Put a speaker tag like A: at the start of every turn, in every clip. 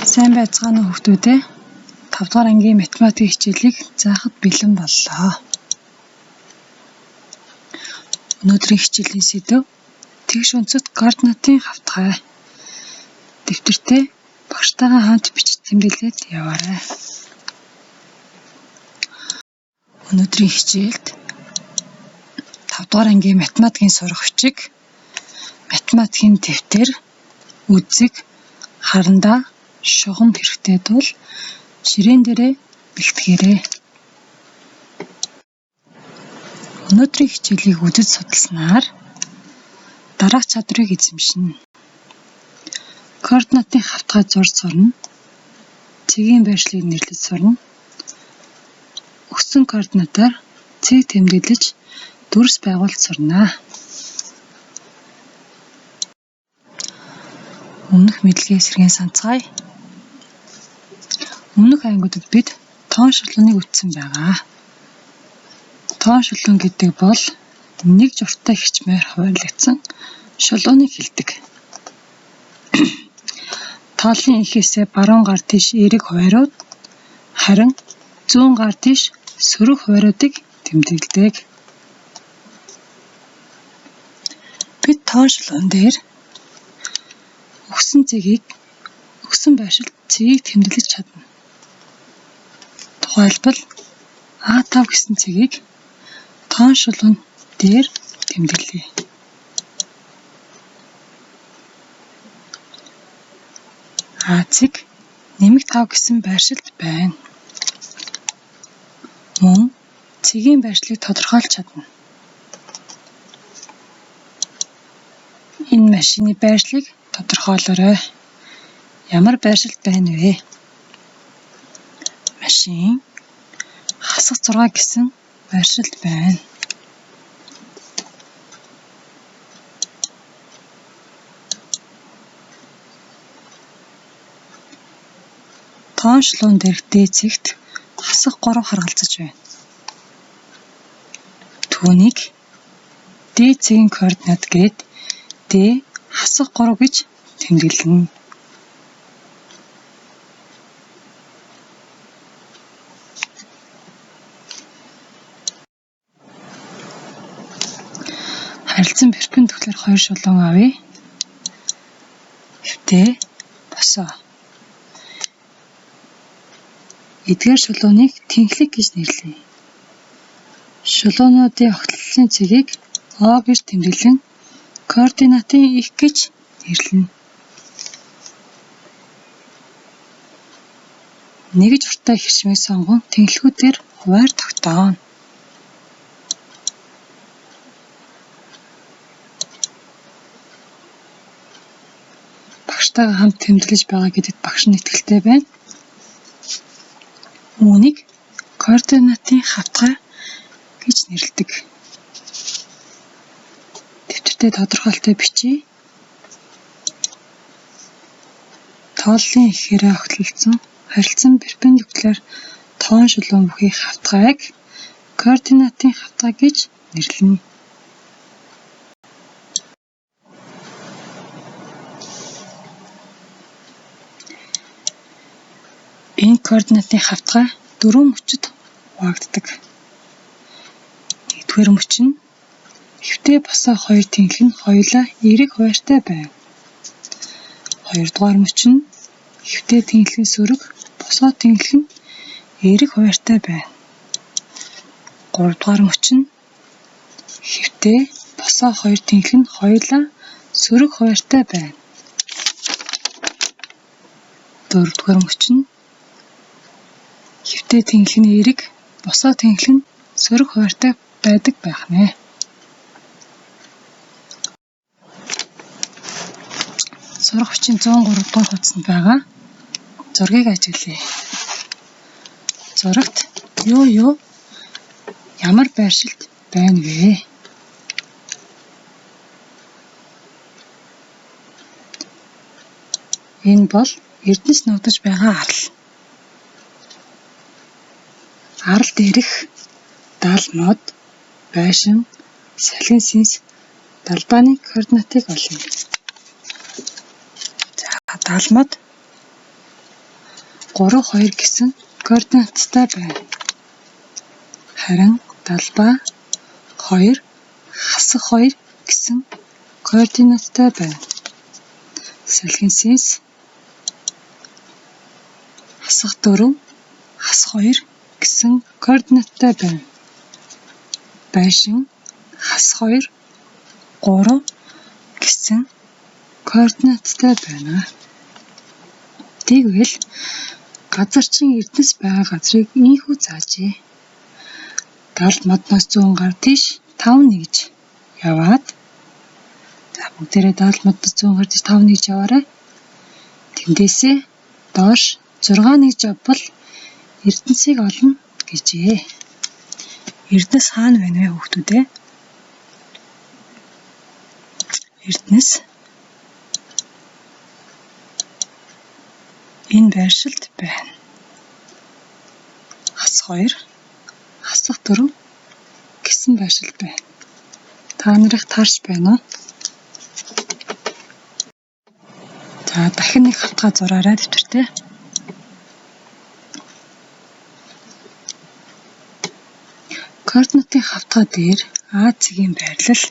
A: Сайн байцгаана уу хүүхдүүд ээ. 5 дугаар ангийн математикийн хичээлийг заахад бэлэн боллоо. Өнөөдрийн хичээлийн сэдэв тэгш өнцөт координатын хавтгай. Дэвтэртээ багштайгаа хамт бичиж тэмдэглээд яваарай. Өнөөдрийн хичээлд 5 дугаар ангийн математикийн сурах бичиг, математикийн дэвтэр, үзэг, харандаа, шугамд хэрэгтэй тул ширээн дээрээ бэлтгээрэй. Өнөөдрийн хичээлийг үзэж судалснаар дараах чадварыг эзэмшинэ. Координатын хавтгай зурж сурна. Цэгийн байршлыг нэрлэж сурна. Өгсөн координатаар цэг тэмдэглэж дүрс байгуулж сурна. Өмнөх мэдлэгээ сэргээн санацгаая. Өмнөх ангиудад бид тоон шулууныг үтсэн байгаа. Тоон шулуун гэдэг бол нэг журттай хичмээр хуваарлагдсан шулууныг хэлдэг. Тооллын их хэсээ баруун гар тийш эерэг хуваарууд, харин зүүн гар тийш сөрөг хувааруудыг тэмдэглэдэг. Бид тоон шулуун дээр өгсөн байршилд цэгийг тэмдэглэж чадна. Тухайлбал А5 гэсэн цэгийг тоон шулуун дээр тэмдэглэе. А цэг нэмэх 5 гэсэн байршилд байна. Мөн цэгийн байршлыг тодорхойлж чадна. Энэ машины байршлыг тодорхойлоорой. Ямар байршилд байна вэ? Машин хасах 6 гэсэн байршилд байна. Тоон шулуун дээрх дээд цэгт хасах 3 харгалзаж байна. Түүнийг дээд цэгийн координат гээд Д хасах 3 гэж тэмдэглэнэ. Харилцан перпендикуляр 2 шулуун авъя. Хэвтээ босоо. Эдгээр шулууныг тэнхлэг гэж нэрлэе. Шулуунуудын огтлолын цэгийг О гэж тэмдэглэн координатын их гэж нэрлэнэ. Нэг журттай хичмийг сонгон тэнхлэгүүдээр хуваар тогтооно. Багштайгаа хамт тэмдэглэж байгаа гэдэгт багш нь итгэлтэй байна. Үүнийг координатын хавтгай гэж нэрлэдэг. Дэвтэртээ тодорхойлолтоо бичье. Тооллын ихээрээ огтлолцсон харилцан перпендикуляр тоон шулуун бүхий хавтгайг координатын хавтгай гэж нэрлэнэ. Энэ координатын хавтгай 4 мөчөд хуваагддаг. Нэгдүгээр мөч нь хэвтээ босоо 2 тэнхлэг нь хоёулаа эерэг хуваартай байна. Хоёрдугаар мөч нь хэвтээ тэнхлэг сөрөг босоо тэнхлэг нь эерэг хуваартай байна. Гуравдугаар мөч нь хэвтээ босоо 2 тэнхлэг нь хоёулаа сөрөг хуваартай байна. Дөрөвдүгээр мөч нь хэвтээ тэнхлэг нь эерэг босоо тэнхлэг нь сөрөг хуваартай байдаг байх нэ. Сурах бичгийн 103 дугаар хуудсанд байгаа зургийг ажиглая. Зурагт юу ямар байршилд байна вэ? Энэ бол Эрдэнэс ногдож байгаа арал. Арал дээрх даалмод, байшин, салхин сэнс, далбааны координатыг олно. Даалмод 3 2 гэсэн координаттай байна. Харин далбаа 2 хасах 2 гэсэн координаттай байна. Салхинсис хасах 4 хасах 2 гэсэн координаттай байна. Байшин хасах 2 3 гэсэн координаттай байна. Тэгвэл газарчин эрдэс байгаа газрыг ийхүү заажээ. 70 модноос 100 гар тийш 5 нэгж яваад бүгдээрээ 70 модноос 100 гар тийш 5 нэгж яваарай. Тэндээсээ доош 6 нэгж явбал эрдэнсийг олно гэжээ. Эрдэнэс хаана байна вэ хүүхдүүд ээ? Эрдэнэс энэ байршилд байна. Хасах 2 хасах 4 гэсэн байршилд байна. Та нарыг таарч байна уу? За дахин нэг хавтгай зураарай дэвтэртээ. Координатын хавтгай дээр А-ийн байрлал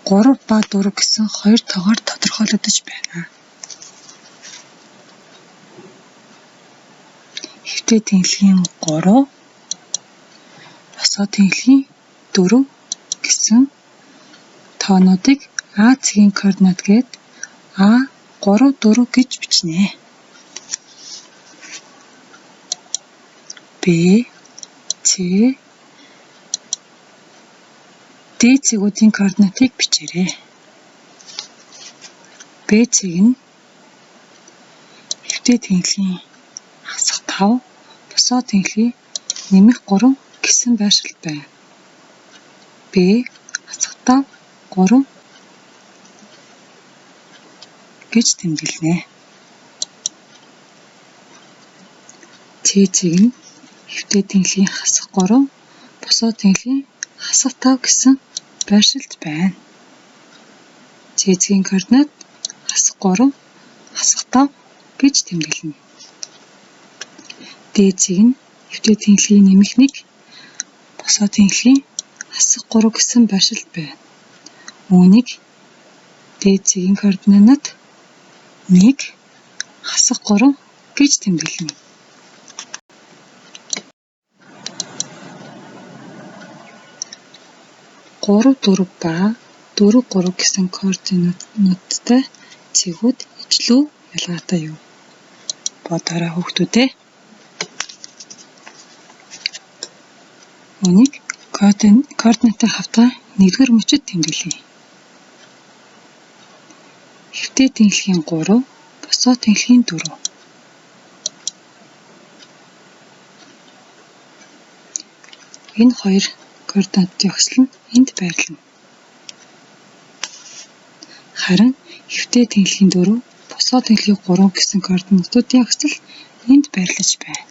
A: 3 ба 4 гэсэн 2 тоогоор тодорхойлогдож байна. Хэвтээ тэнхлийн 3 босоо тэнхлийн 4 гэсэн тоонуудыг А-ийн координат гээд А 3 4 гэж бичнэ. Б, С, Д цэгүүдийн координатыг бичээрэй. Б цэг нь хэвтээ тэнхлийн хасах 5, босоо тэнхлийн нэмэх 3 гэсэн байршилд байна. Б хасах 5, 3 гэж тэмдэглэнэ. С цэг нь хэвтээ тэнхлийн хасах 3, босоо тэнхлийн хасах 5 гэсэн байршилд байна. С цэгийн координат хасах 3, хасах 5 гэж тэмдэглэнэ. Д цэг нь хэвтээ тэнхлийн нэмэх 1, босоо тэнхлийн хасах 3 гэсэн байршилд байна. Үүнийг Д цэгийн координат 1, хасах 3 гэж тэмдэглэнэ. Гурав 4 ба 4 3 гэсэн координаттай цэгүүд ижлүү ялгаатай юу? Бодоорой хүүхдүүдээ. Үүнийг координатын хавтгай 1-р мөчөд тэмдэглэе. Хэвтээ тэнхлийн 3, босоо тэнхлийн 4. Энэ хоёр координатын өгсөл нь энд байрлана. Харин хэвтээ тэнхлийн 4, босоо тэнхлийн 3 гэсэн координатуудын өгсөл энд байрлаж байна.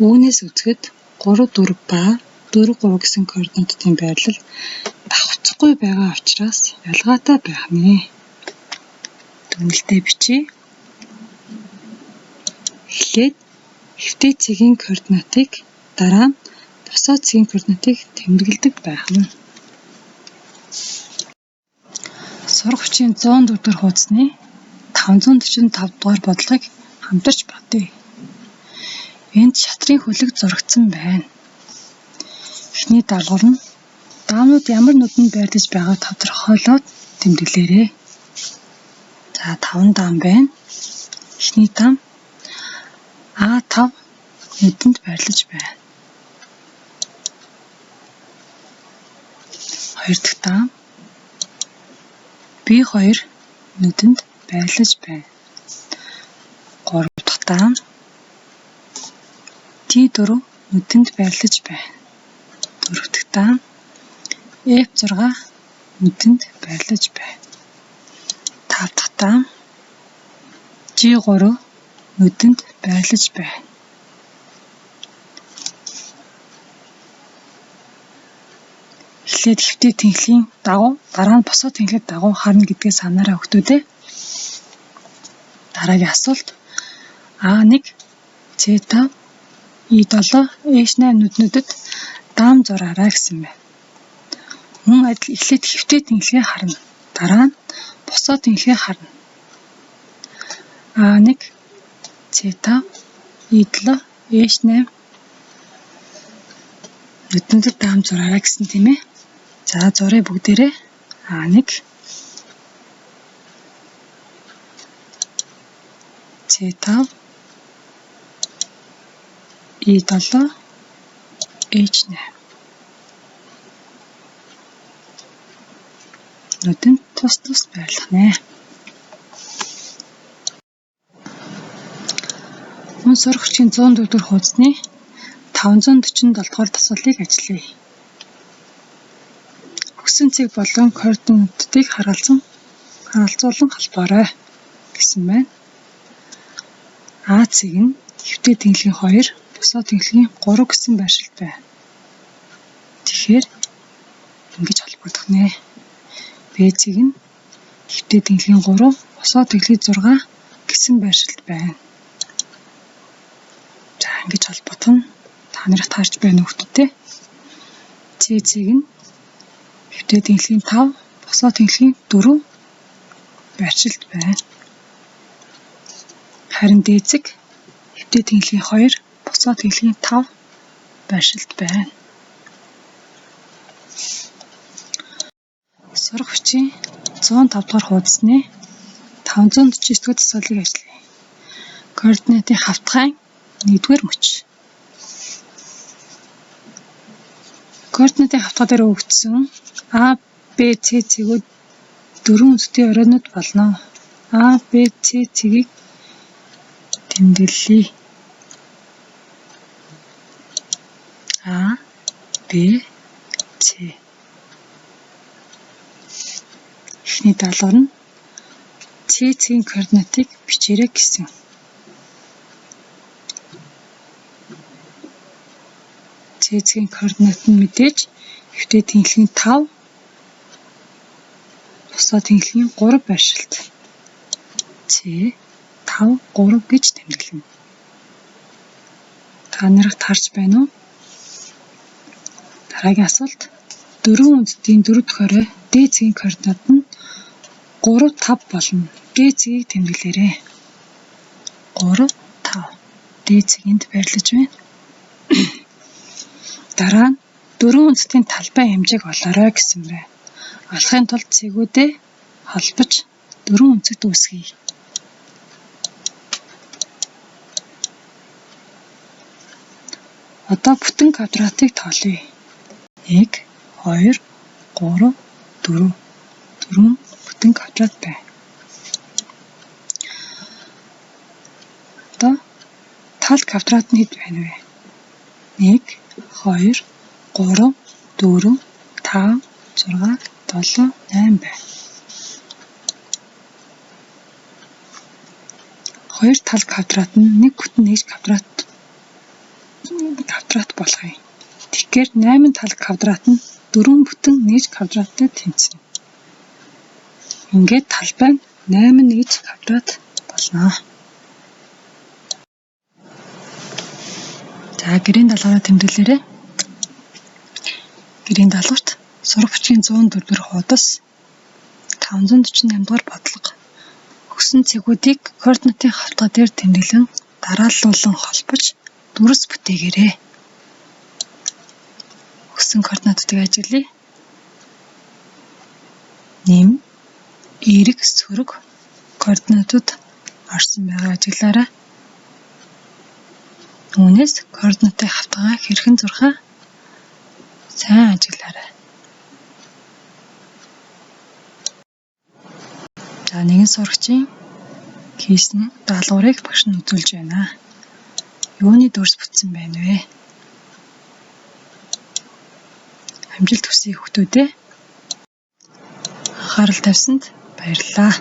A: Үүнээс үзэхэд 3 4 ба 4 3 гэсэн координатын байрлал давхцахгүй байгаа учраас ялгаатай байх нэ. Дүгнэлтээ бичье. Эхлээд хэвтээ цэгийн координатыг дараа нь босоо цэгийн координатыг тэмдэглэдэг байх нь. Сурах хүчийн 104 дугаар хуудасны 545 дугаар бодлогыг хамтарч бодъё. Энд шатрын хөлөг зурагдсан байна. Эхний даалгавар нь даамнууд ямар нүдэнд байрлаж байгааг тодорхойлоод тэмдэглээрэй. За 5 даам байна. Эхний даам А5 нүдэнд байрлаж байна. Хоёр дахь даам B2 нүдэнд байрлаж байна. Гурав дахь даам D4 нүдэнд байрлаж байна. Дөрөв дахь даам F6 нүдэнд байрлаж байна. Тав дахь даам G3 нүдэнд байрлаж байна. эхлээд хэвтээ тэнхлийн дагуу дараа нь босоо тэнхлэд дагуу харна гэдгээ санаараа өгтүүдээ. Дараагийн асуулт А1 C5 E7 E8 нүднүүдэд даам зураарай гэсэн байна. Мөн адил эхлээд хэвтээ тэнхлэгээ харна. Дараа нь босоо тэнхлэгээ харна. А1 C5 E7 E8 нүднүүдэд даам зураарай гэсэн тийм ээ. За зуръя бүгдээрээ. А1 C5 E7 E8 нүдэнд тус байрлах нэ. Мөн сурах хүчийн 104 дахь хуудасны 547 дугаар дасгалыг ажиллая. Өгсөн цэг болон координатуудыг харгалзуулан холбоорой гэсэн байна. А цэг нь хэвтээ тэнхлийн 2, босоо тэнхлийн 3 гэсэн байршилт байна. Тэгэхээр ингэж холбогдох нэ. Б цэг нь хэвтээ тэнхлийн 3, босоо тэнхлийн 6 гэсэн байршилт байна. За ингэж холбогдох нь та нарт таарч байна хүүхдүүдээ. С цэг нь хэвтээ тэнхлийн 5, босоо тэнхлийн 4 байршилт байна. Харин Д цэг хэвтээ тэнхлийн 2, босоо тэнхлийн 5 байршилт байна. Сурах хүчийн 105 дахь хуудасны 549 дахь дасгалыг ажиллая. Координатын хавтгайн 1-р мөч. Координатын хавтгай дээр өгөгдсөн А, Б, С цэгүүд 4 үндэсний оройнууд болно. А, Б, С цэгийг тэмдэглэе. А, Б, С. Эхний даалгавар нь С цэгийн координатыг бичээрэй гэсэн. С цэгийн координат нь мэдээж хэвтээ тэнхлийн 5, босоо тэнхлийн 3 байршилт. С 5, 3 гэж тэмдэглэнэ. Та нарт харж байна уу? Дараагийн асуулт 4 үндэстийн 4 дахь орой Д цэгийн координат нь 3, 5 болно. Д цэгийг тэмдэглээрэй. 3, 5. Д цэгэнд байрлаж байна. Дараа нь 4 үндэстийн талбай хэмжээг олоорой гэсэн байна. Олохын тулд цэгүүдээ холбож 4 үндэст үүсгэе. Одоо бүтэн квадратыг тоолъё. 1, 2, 3, 4. 4 бүтэн квадрат байна. Одоо тал квадрат нь хэд байна вэ? 1, 2, 3, 4, 5, 6, 7, 8 байна. Хоёр тал квадрат нь нэг бүтэн нэгж квадрат болох юм. Тэгэхээр 8 тал квадрат нь 4 бүтэн нэгж квадраттай тэнцэнэ. Ингээд талбай нь 8 нэгж квадрат болно. За гэрийн даалгавраа тэмдэглээрэй. Гэрийн даалгаварт сурах хүчийн 104 дахь хуудас 548 дугаар бодлого өгсөн цэгүүдийг координатын хавтгай дээр тэмдэглэн дарааллуулан холбож дүрс бүтээгээрэй. Өгсөн координатуудыг ажиглая. Нэм, эерэг, сөрөг координатууд орсон байгаа ажиглаарай. Үүнээс координатын хавтгай хэрхэн зурхаа сайн ажиглаарай. За нэгэн сурагчийн хийсэн даалгаврыг багш нь үзүүлж байна. Юуны дүрс бүтсэн байна вэ? Амжилт хүсье хүүхдүүдээ. Анхаарал тавьсанд баярлалаа.